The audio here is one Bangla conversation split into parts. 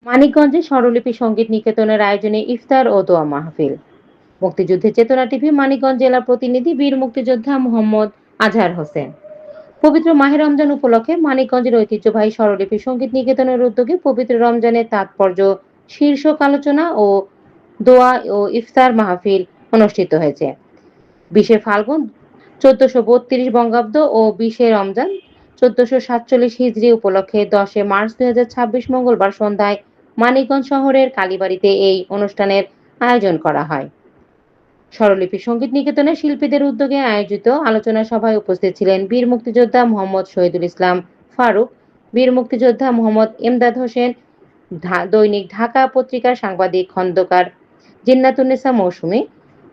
মানিকগঞ্জে স্বরলিপি সঙ্গীত নিকেতনের আয়োজনে ইফতার ও দোয়া মাহফিল। মুক্তিযুদ্ধের চেতনা টিভি মানিকগঞ্জ জেলা প্রতিনিধি বীর মুক্তিযোদ্ধা মোহাম্মদ আজহার হোসেন। পবিত্র মাহে রমজান উপলক্ষে মানিকগঞ্জের ঐতিহ্যবাহী স্বরলিপি সঙ্গীত নিকেতনের উদ্যোগে পবিত্র রমজানের তাৎপর্য শীর্ষক আলোচনা ও দোয়া ও ইফতার মাহফিল অনুষ্ঠিত হয়েছে। 20শে ফাল্গুন 1432 বঙ্গাব্দ ও 20শে রমজান 1447 হিজরি উপলক্ষে 10শে মার্চ 2026 মঙ্গলবার সন্ধ্যায় মানিকগঞ্জ শহরের কালীবাড়িতে এই অনুষ্ঠানের আয়োজন করা হয়। স্বরলিপি সঙ্গীত নিকেতনের শিল্পীদের উদ্যোগে আয়োজিত আলোচনা সভায় উপস্থিত ছিলেন বীর মুক্তিযোদ্ধা মোহাম্মদ শহীদুল ইসলাম ফারুক, বীর মুক্তিযোদ্ধা মোহাম্মদ এমদাদ হোসেন, দৈনিক ঢাকা পত্রিকার সাংবাদিক খন্দকার জিন্নাতুন্নেসা মৌসুমী।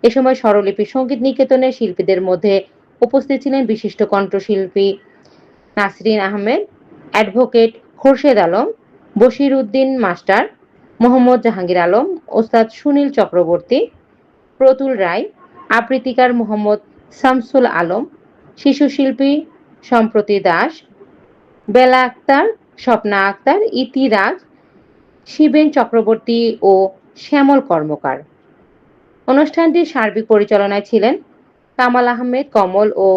এ সময় স্বরলিপি সঙ্গীত নিকেতনের শিল্পীদের মধ্যে উপস্থিত ছিলেন বিশিষ্ট কণ্ঠশিল্পী নাসরিন আহমেদ, অ্যাডভোকেট খোরশেদ আলম, বশির উদ্দিন মাস্টার, মোহাম্মদ জাহাঙ্গীর আলম, ওস্তাদ সুনীল চক্রবর্তী, প্রতুল রায়, আবৃত্তিকার মোহাম্মদ শামসুল আলম, শিশুশিল্পী সম্প্রতি দাস, বেলা আক্তার, স্বপ্না আক্তার, ইতি রাজ, শিবেন চক্রবর্তী ও শ্যামল কর্মকার। অনুষ্ঠানটির সার্বিক পরিচালনায় ছিলেন কামাল আহমেদ কমল ও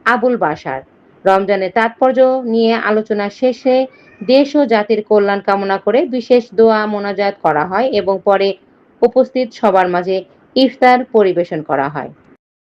আবুল বাশার। রমজানের তাৎপর্য নিয়ে আলোচনা শেষে দেশ ও জাতির কল্যাণ কামনা করে বিশেষ দোয়া মোনাজাত করা হয় এবং পরে উপস্থিত সবার মাঝে ইফতার পরিবেশন করা হয়।